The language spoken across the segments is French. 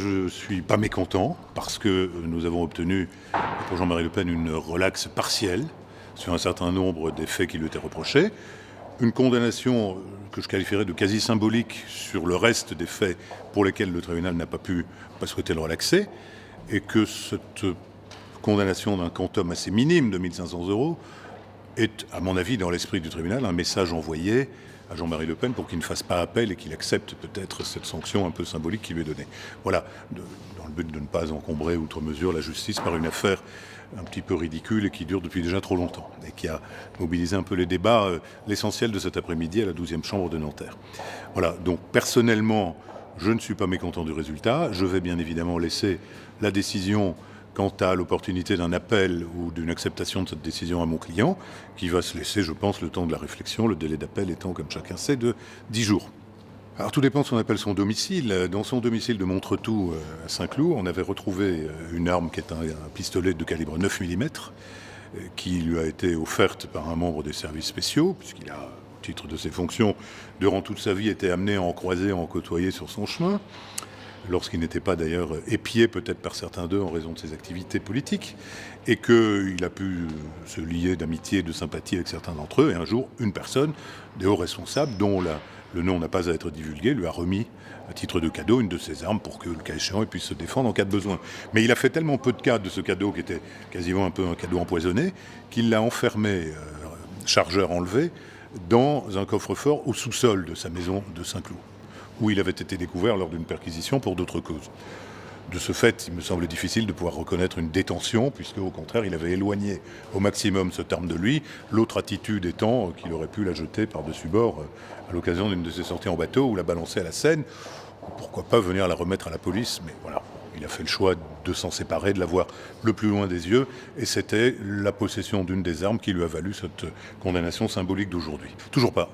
je ne suis pas mécontent parce que nous avons obtenu pour Jean-Marie Le Pen une relaxe partielle sur un certain nombre des faits qui lui étaient reprochés, une condamnation que je qualifierais de quasi symbolique sur le reste des faits pour lesquels le tribunal n'a pas souhaité le relaxer, et que cette condamnation d'un quantum assez minime de 1 500 € est, à mon avis, dans l'esprit du tribunal, un message envoyé à Jean-Marie Le Pen pour qu'il ne fasse pas appel et qu'il accepte peut-être cette sanction un peu symbolique qui lui est donnée. Voilà, dans le but de ne pas encombrer outre mesure la justice par une affaire un petit peu ridicule et qui dure depuis déjà trop longtemps et qui a mobilisé un peu les débats, l'essentiel de cet après-midi à la 12e chambre de Nanterre. Voilà, donc personnellement, je ne suis pas mécontent du résultat. Je vais bien évidemment laisser la décision quant à l'opportunité d'un appel ou d'une acceptation de cette décision à mon client, qui va se laisser, je pense, le temps de la réflexion, le délai d'appel étant, comme chacun sait, de 10 jours. Alors tout dépend de ce qu'on appelle son domicile. Dans son domicile de Montretout à Saint-Cloud, on avait retrouvé une arme qui est un pistolet de calibre 9 mm, qui lui a été offerte par un membre des services spéciaux, puisqu'il a, au titre de ses fonctions, durant toute sa vie, été amené à en croiser, à en côtoyer sur son chemin, lorsqu'il n'était pas d'ailleurs épié peut-être par certains d'eux en raison de ses activités politiques, et qu'il a pu se lier d'amitié et de sympathie avec certains d'entre eux, et un jour, une personne, des hauts responsables, dont le nom n'a pas à être divulgué, lui a remis, à titre de cadeau, une de ses armes pour que, le cas échéant, il puisse se défendre en cas de besoin. Mais il a fait tellement peu de cas de ce cadeau, qui était quasiment un peu un cadeau empoisonné, qu'il l'a enfermé, chargeur enlevé, dans un coffre-fort au sous-sol de sa maison de Saint-Cloud, où il avait été découvert lors d'une perquisition pour d'autres causes. De ce fait, il me semble difficile de pouvoir reconnaître une détention, puisque au contraire, il avait éloigné au maximum cette arme de lui, l'autre attitude étant qu'il aurait pu la jeter par-dessus bord à l'occasion d'une de ses sorties en bateau, ou la balancer à la Seine, ou pourquoi pas venir la remettre à la police, mais voilà. Il a fait le choix de s'en séparer, de la voir le plus loin des yeux, et c'était la possession d'une des armes qui lui a valu cette condamnation symbolique d'aujourd'hui. Toujours pas.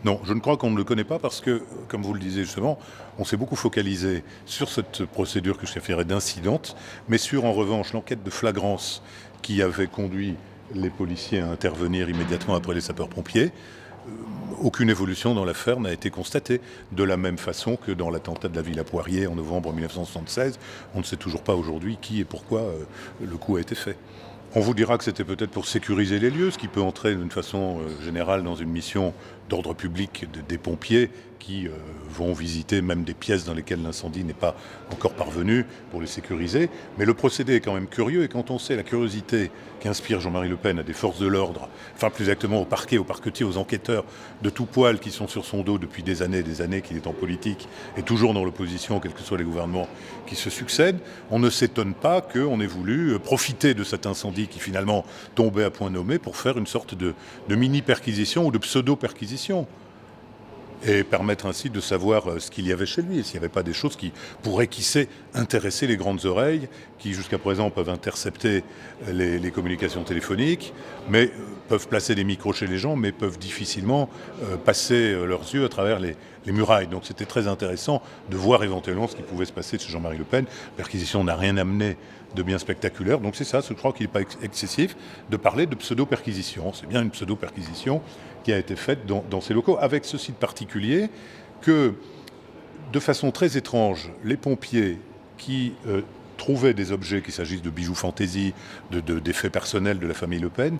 Non, je ne crois qu'on ne le connaît pas parce que, comme vous le disiez justement, on s'est beaucoup focalisé sur cette procédure que je qualifierais d'incidente, mais sur, en revanche, l'enquête de flagrance qui avait conduit les policiers à intervenir immédiatement après les sapeurs-pompiers. Aucune évolution dans l'affaire n'a été constatée, de la même façon que dans l'attentat de la Villa Poirier en novembre 1976. On ne sait toujours pas aujourd'hui qui et pourquoi le coup a été fait. On vous dira que c'était peut-être pour sécuriser les lieux, ce qui peut entrer d'une façon générale dans une mission d'ordre public des pompiers qui vont visiter même des pièces dans lesquelles l'incendie n'est pas encore parvenu pour les sécuriser. Mais le procédé est quand même curieux, et quand on sait la curiosité qu'inspire Jean-Marie Le Pen à des forces de l'ordre, enfin plus exactement au parquet, aux parquetiers, aux enquêteurs de tout poil qui sont sur son dos depuis des années qu'il est en politique et toujours dans l'opposition, quels que soient les gouvernements qui se succèdent, on ne s'étonne pas qu'on ait voulu profiter de cet incendie qui finalement tombait à point nommé pour faire une sorte de mini-perquisition ou de pseudo-perquisition, et permettre ainsi de savoir ce qu'il y avait chez lui et s'il n'y avait pas des choses qui pourraient, qui sait, intéresser les grandes oreilles qui jusqu'à présent peuvent intercepter les communications téléphoniques, mais peuvent placer des micros chez les gens, mais peuvent difficilement passer leurs yeux à travers les murailles. Donc c'était très intéressant de voir éventuellement ce qui pouvait se passer chez Jean-Marie Le Pen. La perquisition n'a rien amené de bien spectaculaire, donc c'est ça, je crois qu'il n'est pas excessif de parler de pseudo-perquisition. C'est bien une pseudo-perquisition qui a été faite dans ces locaux, avec ceci de particulier que, de façon très étrange, les pompiers qui trouvaient des objets, qu'il s'agisse de bijoux fantaisie, d'effets personnels de la famille Le Pen,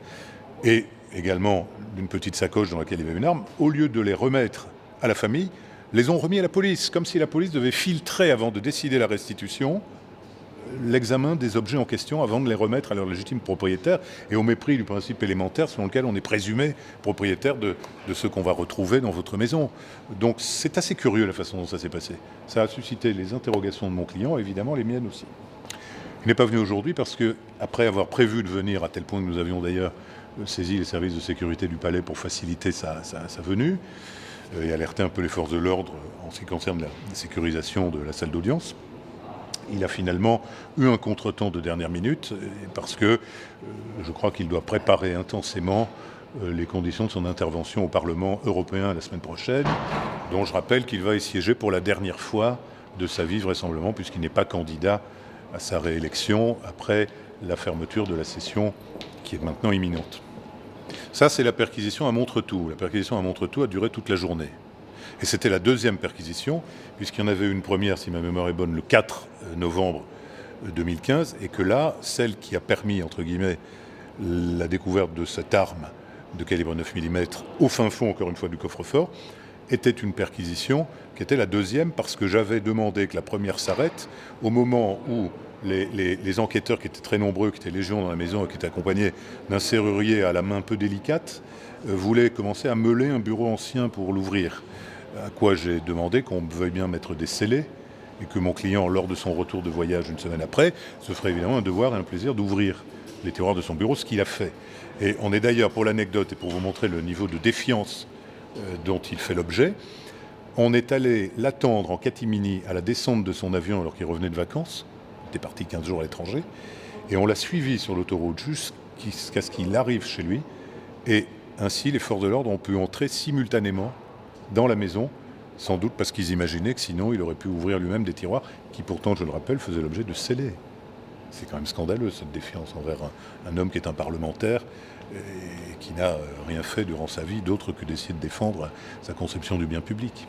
et également d'une petite sacoche dans laquelle il y avait une arme, au lieu de les remettre à la famille, les ont remis à la police, comme si la police devait filtrer, avant de décider la restitution, l'examen des objets en question avant de les remettre à leur légitime propriétaire, et au mépris du principe élémentaire selon lequel on est présumé propriétaire de ce qu'on va retrouver dans votre maison. Donc c'est assez curieux la façon dont ça s'est passé. Ça a suscité les interrogations de mon client, et évidemment les miennes aussi. Il n'est pas venu aujourd'hui parce que, après avoir prévu de venir, à tel point que nous avions d'ailleurs saisi les services de sécurité du palais pour faciliter sa venue, et alerter un peu les forces de l'ordre en ce qui concerne la sécurisation de la salle d'audience, il a finalement eu un contretemps de dernière minute parce que je crois qu'il doit préparer intensément les conditions de son intervention au Parlement européen la semaine prochaine, dont je rappelle qu'il va y siéger pour la dernière fois de sa vie vraisemblablement, puisqu'il n'est pas candidat à sa réélection après la fermeture de la session qui est maintenant imminente. Ça, c'est la perquisition à Montretout. La perquisition à Montretout a duré toute la journée. Et c'était la deuxième perquisition, puisqu'il y en avait une première, si ma mémoire est bonne, le 4 novembre 2015, et que là, celle qui a permis, entre guillemets, la découverte de cette arme de calibre 9 mm au fin fond, encore une fois, du coffre-fort, était une perquisition qui était la deuxième, parce que j'avais demandé que la première s'arrête au moment où les enquêteurs, qui étaient très nombreux, qui étaient légion dans la maison et qui étaient accompagnés d'un serrurier à la main peu délicate, voulaient commencer à meuler un bureau ancien pour l'ouvrir. À quoi j'ai demandé qu'on veuille bien mettre des scellés et que mon client, lors de son retour de voyage une semaine après, se ferait évidemment un devoir et un plaisir d'ouvrir les tiroirs de son bureau, ce qu'il a fait. Et on est d'ailleurs, pour l'anecdote et pour vous montrer le niveau de défiance dont il fait l'objet, on est allé l'attendre en catimini à la descente de son avion alors qu'il revenait de vacances. Il était parti 15 jours à l'étranger. Et on l'a suivi sur l'autoroute jusqu'à ce qu'il arrive chez lui. Et ainsi, les forces de l'ordre ont pu entrer simultanément dans la maison, sans doute parce qu'ils imaginaient que sinon il aurait pu ouvrir lui-même des tiroirs qui pourtant, je le rappelle, faisaient l'objet de scellés. C'est quand même scandaleux, cette défiance envers un homme qui est un parlementaire et qui n'a rien fait durant sa vie d'autre que d'essayer de défendre sa conception du bien public.